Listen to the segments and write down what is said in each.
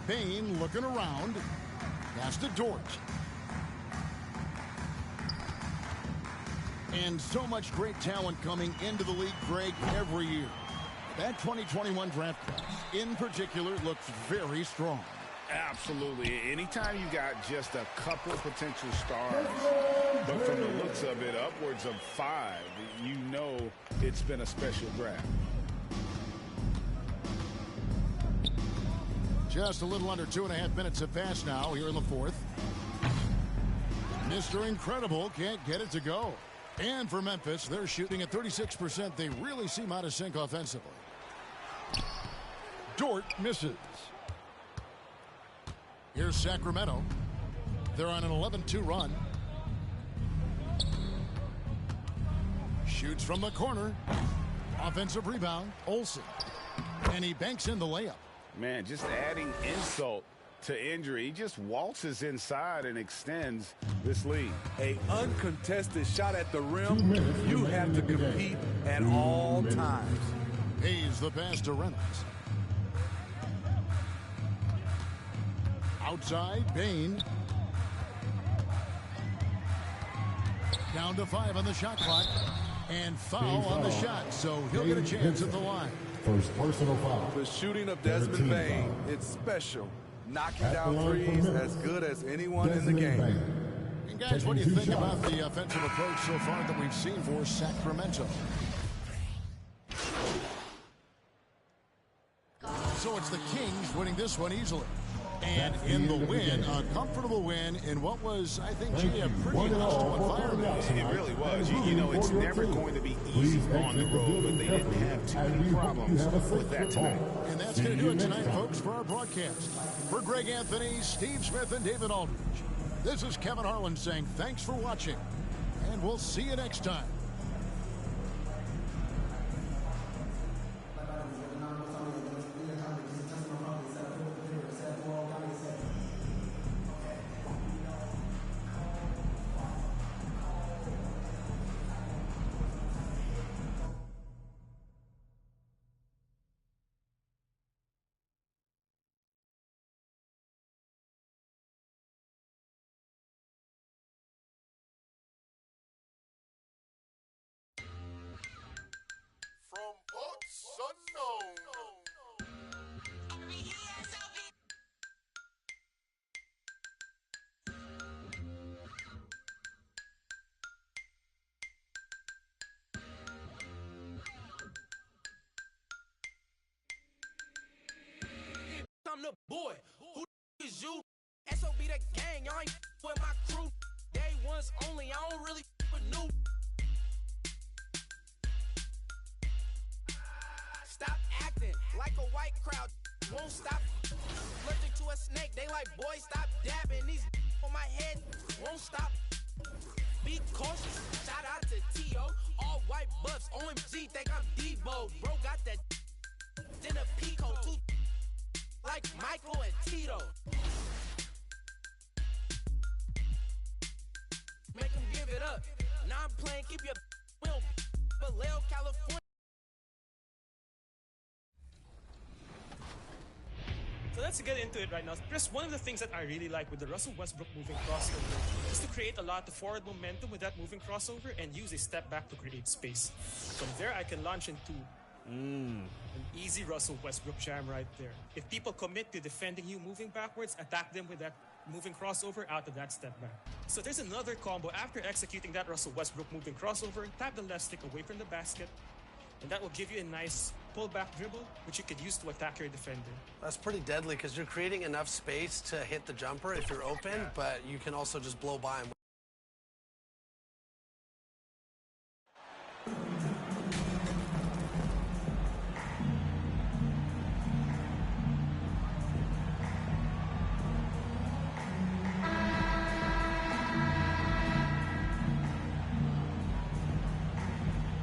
Bain looking around. Pass to Dort. And so much great talent coming into the league, Greg, every year. That 2021 draft class, in particular, looks very strong. Absolutely. Anytime you got just a couple potential stars, but from the looks of it, upwards of 5, you know it's been a special draft. Just a little under 2.5 minutes have passed now here in the fourth. Mr. Incredible can't get it to go. And for Memphis, they're shooting at 36%. They really seem out of sync offensively. Dort misses. Here's Sacramento. They're on an 11-2 run. Shoots from the corner. Offensive rebound, Olsen. And he banks in the layup. Man, just adding insult to injury. He just waltzes inside and extends this lead. A uncontested shot at the rim. You have to compete at all times. Hayes the pass to Reynolds. Outside, Bain. Down to 5 on the shot clock. And foul on the shot, so he'll get a chance at the line. First personal foul. The shooting of Desmond Bain, it's special. Knocking down threes as good as anyone in the game. And guys, what do you think about the offensive approach so far that we've seen for Sacramento? So it's the Kings winning this one easily. And in the win, a comfortable win in what was, I think, Jay, a pretty hostile environment. It really was. You know, it's never going to be easy on the road, but they didn't have too many problems with that tonight. And that's going to do it tonight, folks, for our broadcast. For Greg Anthony, Steve Smith, and David Aldridge, this is Kevin Harlan saying thanks for watching, and we'll see you next time. From parts unknown. I'm the boy. Who is you? SOB the gang. Y'all ain't with my crew. Day ones only. I don't really with new. Stop acting like a white crowd. Won't stop. Allergic to a snake. They like, boy, stop dabbing. These on my head won't stop. Be cautious. Shout out to T.O. All white buffs. OMG, think I'm Debo. Bro got that then a Pico. Two like Michael and Tito. Make them give it up. Now I'm playing, keep your will. Vallejo, California. So let's get into it right now. Chris, one of the things that I really like with the Russell Westbrook moving crossover is to create a lot of forward momentum with that moving crossover and use a step back to create space. From there, I can launch into an easy Russell Westbrook jam right there. If people commit to defending you moving backwards, attack them with that moving crossover out of that step back. So there's another combo. After executing that Russell Westbrook moving crossover, tap the left stick away from the basket, and that will give you a nice pullback dribble, which you could use to attack your defender. That's pretty deadly because you're creating enough space to hit the jumper if you're open, but you can also just blow by him.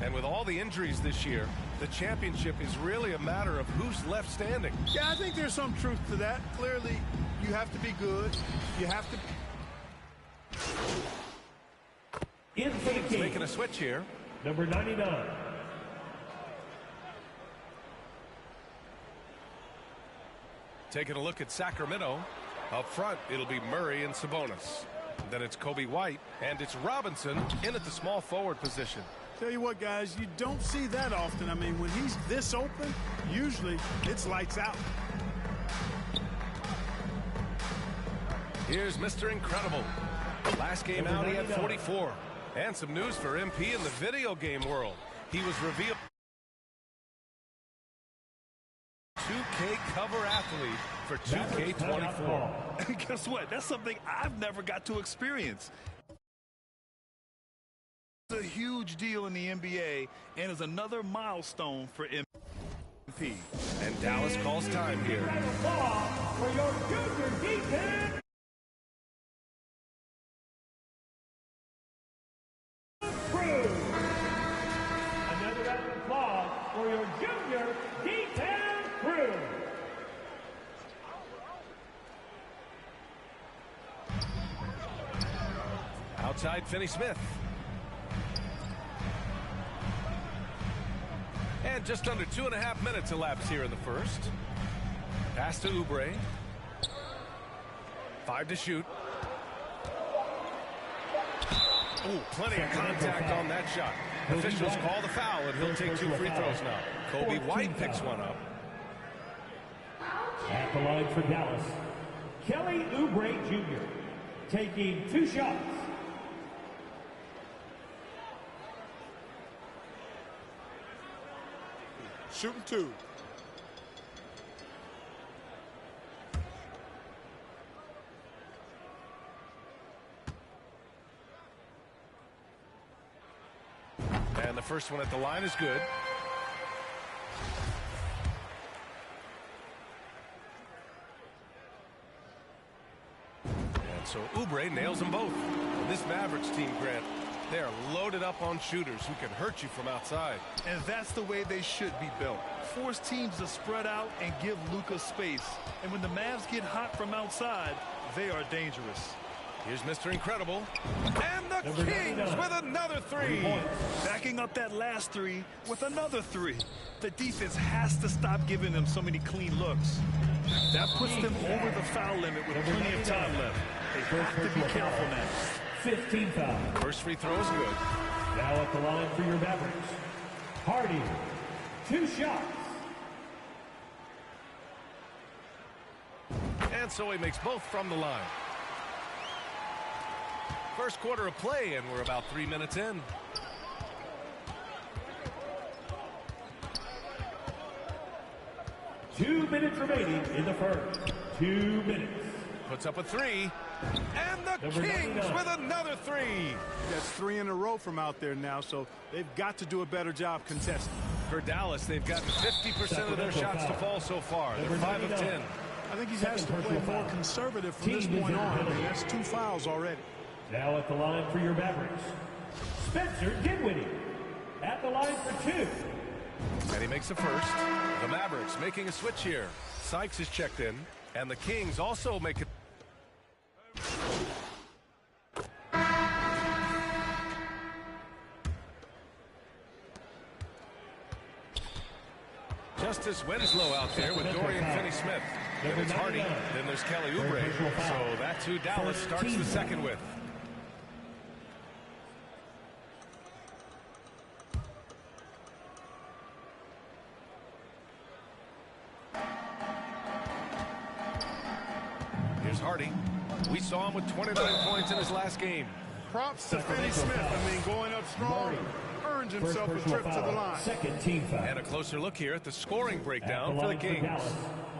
And with all the injuries this year, the championship is really a matter of who's left standing. Yeah, I think there's some truth to that. Clearly, you have to be good. You have to... In for the Kings. Making a switch here. Number 99. Taking a look at Sacramento. Up front, it'll be Murray and Sabonis. Then it's Kobe White, and it's Robinson in at the small forward position. Tell you what, guys, you don't see that often. I mean, when he's this open, usually it's lights out. Here's Mr. Incredible. Last game out, he had 44. And some news for MP in the video game world. He was revealed 2K cover athlete for 2K24. And guess what? That's something I've never got to experience. It's a huge deal in the NBA and is another milestone for MP. And Dallas calls time here. For your junior defense. Another round of applause for your junior D10 crew. Outside Finney-Smith. And just under 2.5 minutes elapsed here in the first. Pass to Oubre. 5 to shoot. Oh, plenty of contact on that shot. Officials call the foul, and he'll take 2 free throws now. Kobe White picks one up. At the line for Dallas, Kelly Oubre Jr. taking 2 shots. Shooting 2. And the first one at the line is good. And so Oubre nails them both. And this Mavericks team, Grant, they are loaded up on shooters who can hurt you from outside. And that's the way they should be built. Force teams to spread out and give Luka space. And when the Mavs get hot from outside, they are dangerous. Here's Mr. Incredible. And the Kings with another 3. Backing up that last 3 with another 3. The defense has to stop giving them so many clean looks. That puts them over the foul limit with plenty of time left. They have to be careful now. 15 fouls. First free throw is good. Now at the line for your Mavericks, Hardy, 2 shots. And so he makes both from the line. First quarter of play, and we're about 3 minutes in. Two minutes remaining in the first. 2 minutes. Puts up a 3. And the Kings with another 3. That's 3 in a row from out there now, so they've got to do a better job contesting. For Dallas, they've gotten 50% of their shots to fall so far. They're 5 of 10. I think he has to play more conservative from this point on. I mean, that's 2 fouls already. Now at the line for your Mavericks, Spencer Dinwiddie. At the line for 2. And he makes the first. The Mavericks making a switch here. Sykes is checked in, and the Kings also make it. Justice Winslow out there with Dorian Finney-Smith. Then it's Hardy. Then there's Kelly Oubre. So that's who Dallas starts the second with. Here's Hardy. We saw him with 29 points in his last game. Props to Finney-Smith. I mean, going up strong, earns himself a trip to the line. Second team foul. And a closer look here at the scoring breakdown for the Kings.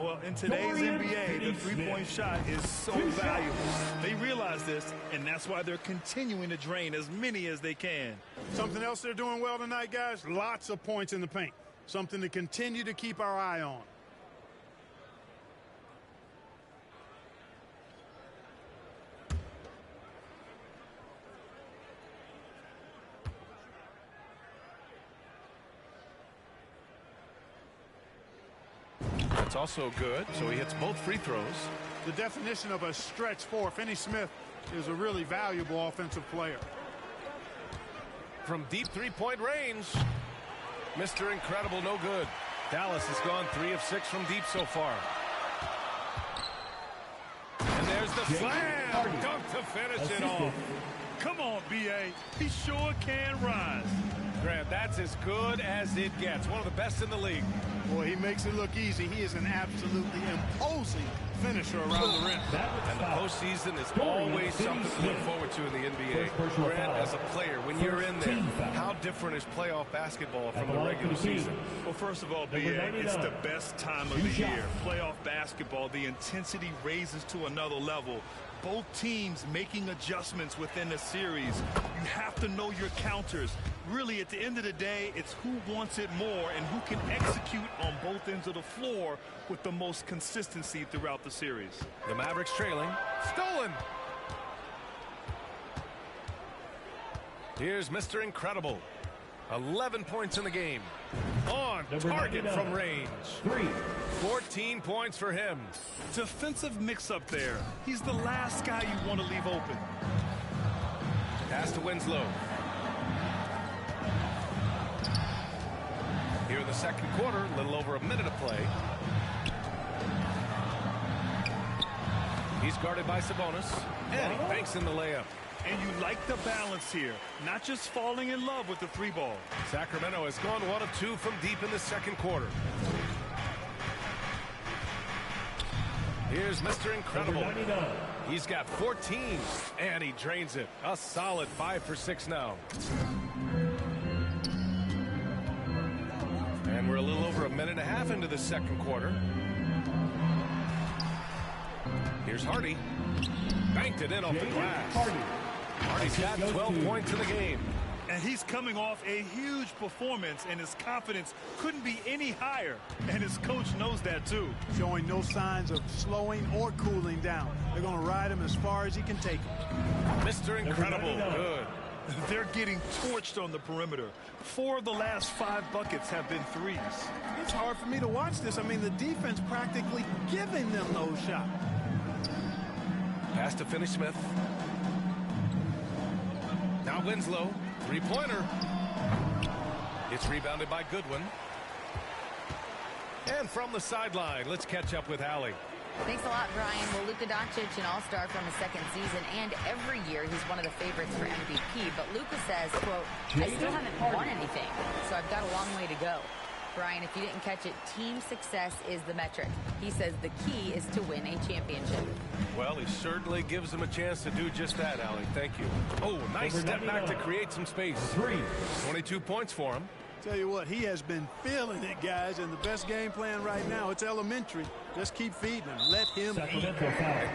Well, in today's NBA, the three-point shot is so valuable. They realize this, and that's why they're continuing to drain as many as they can. Something else they're doing well tonight, guys, lots of points in the paint. Something to continue to keep our eye on. That's also good, so he hits both free throws. The definition of a stretch 4. Finney-Smith is a really valuable offensive player. From deep three-point range, Mr. Incredible, no good. Dallas has gone 3 of 6 from deep so far. the slam. Dunk to finish it off. Come on, B.A. He sure can rise. Grant, that's as good as it gets. One of the best in the league. Boy, he makes it look easy. He is an absolutely imposing finisher around the rim. And the postseason is always something to look forward to in the NBA. Grant, as a player, when you're in there, how different is playoff basketball from the regular season? Well, first of all, B.A., it's the best time of the year. Playoff basketball, the intensity raises to another level. Both teams making adjustments within the series. You have to know your counters. Really, at the end of the day, it's who wants it more and who can execute on both ends of the floor with the most consistency throughout the series. The Mavericks trailing. Stolen. Here's Mr. Incredible. 11 points in the game. On target from range. 14 points for him. Defensive mix-up there. He's the last guy you want to leave open. Pass to Winslow. Here in the second quarter, a little over a minute of play. He's guarded by Sabonis. And he banks in the layup. And you like the balance here, not just falling in love with the three ball. Sacramento has gone 1 of 2 from deep in the second quarter. Here's Mr. Incredible. He's got 14, and he drains it. A solid 5 for 6 now. And we're a little over a minute and a half into the second quarter. Here's Hardy. Banked it in off the glass. Hardy's got 12 points in the game. And he's coming off a huge performance, and his confidence couldn't be any higher. And his coach knows that, too. Showing no signs of slowing or cooling down. They're going to ride him as far as he can take him. Mr. Incredible. Good. They're getting torched on the perimeter. 4 of the last 5 buckets have been threes. It's hard for me to watch this. I mean, the defense practically giving them those shots. Pass to Finney-Smith. Now Winslow. Three-pointer. It's rebounded by Goodwin. And from the sideline, let's catch up with Allie. Thanks a lot, Brian. Well, Luka Doncic, an all-star from his second season, and every year he's one of the favorites for MVP. But Luka says, quote, I still haven't won anything, so I've got a long way to go. Brian, if you didn't catch it, team success is the metric. He says the key is to win a championship. Well, he certainly gives them a chance to do just that, Allie. Thank you. Oh, nice step back to create some space. 22 points for him. Tell you what, he has been feeling it, guys, and the best game plan right now, it's elementary. Just keep feeding him. Let him eat. And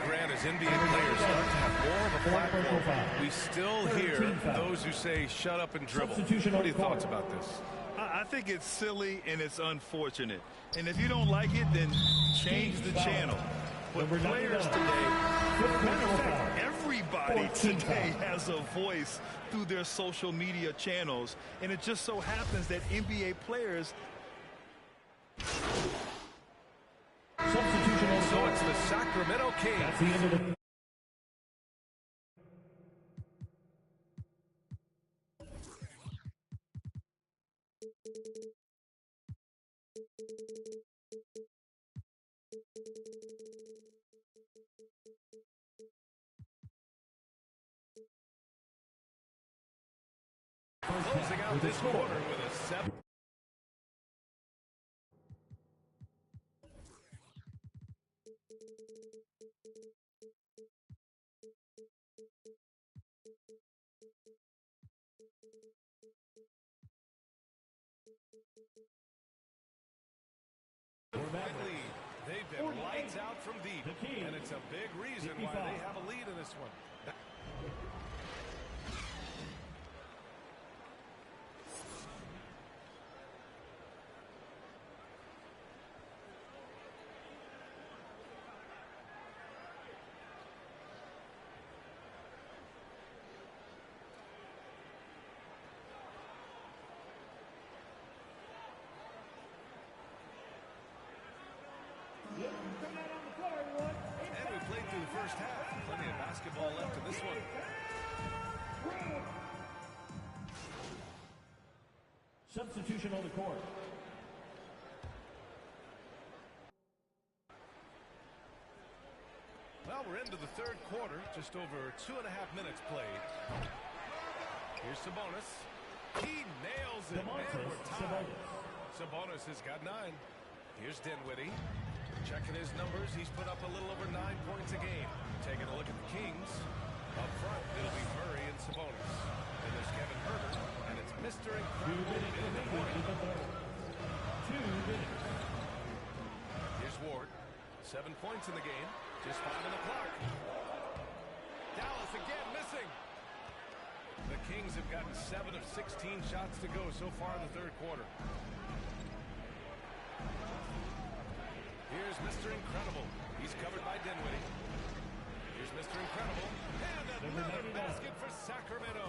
Grant, as NBA players start to have more of a platform, we still hear those who say, shut up and dribble. What are your thoughts about this? I think it's silly and it's unfortunate. And if you don't like it, then change the channel. But players today, matter of fact, everybody today has a voice through their social media channels. And it just so happens that NBA players... Substitution. So it's the Sacramento Kings. That's the end of the... Closing out this quarter with a 7. They've been lights out from deep, and it's a big reason why they have a lead in this one. And we played through the first half. Plenty of basketball left in this one. Substitution on the court. Well, Well, we're into the third quarter, just over 2.5 minutes played. Here's Sabonis. He nails it, and we're tied. Sabonis has got 9. Here's Dinwiddie. Checking his numbers, he's put up a little over 9 points a game. Taking a look at the Kings. Up front, it'll be Murray and Sabonis. And there's Kevin Huerter, and it's Mr. Incredible in the corner. 2 minutes. Here's Ward. 7 points in the game. Just 5 on the clock. Dallas again missing. The Kings have gotten 7 of 16 shots to go so far in the third quarter. Here's Mr. Incredible. He's covered by Dinwiddie. Here's Mr. Incredible. And another basket for Sacramento.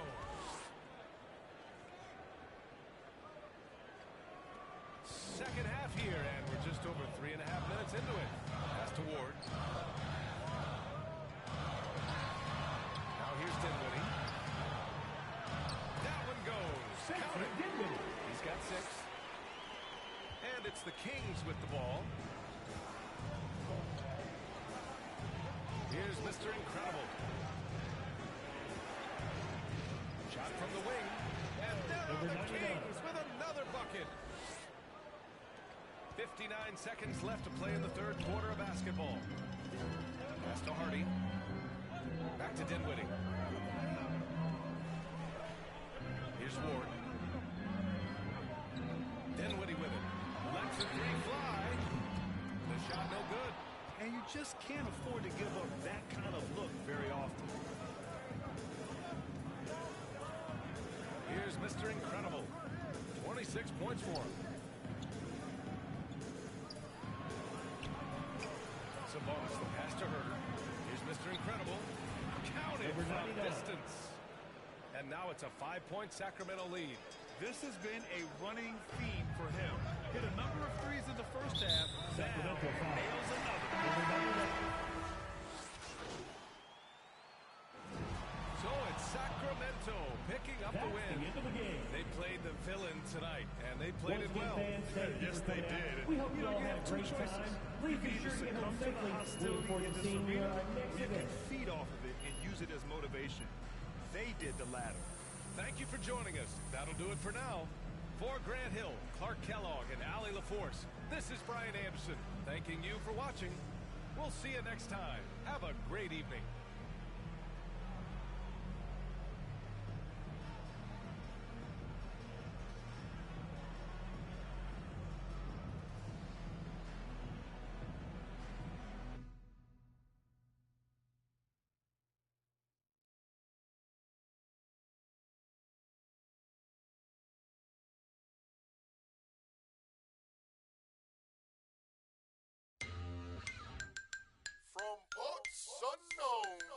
Second half here, and we're just over 3.5 minutes into it. Pass to Ward. Now here's Dinwiddie. That one goes. Count it. He's got 6. And it's the Kings with the ball. Here's Mr. Incredible. Shot from the wing. And there are the Kings with another bucket. 59 seconds left to play in the third quarter of basketball. Pass to Hardy. Back to Dinwiddie. Here's Ward. Dinwiddie with it. Lets the 3 fly. The shot no good. And you just can't afford to give up that kind of look very often. Here's Mr. Incredible. 26 points for him. Sabonis, the pass to Huerter. Here's Mr. Incredible. Counted from distance. And now it's a 5-point Sacramento lead. This has been a running theme for him. Hit a number of threes in the first half. Now nails another. So it's Sacramento picking up the win. They played the villain tonight, and they played it well. Yes, they did. We hope you all you had a great time. Please be sure to get home safely. We look forward to seeing you next You event. can feed off of it and use it as motivation. They did the latter. Thank you for joining us. That'll do it for now. For Grant Hill, Clark Kellogg, and Allie LaForce, this is Brian Anderson, thanking you for watching. We'll see you next time. Have a great evening. From parts unknown.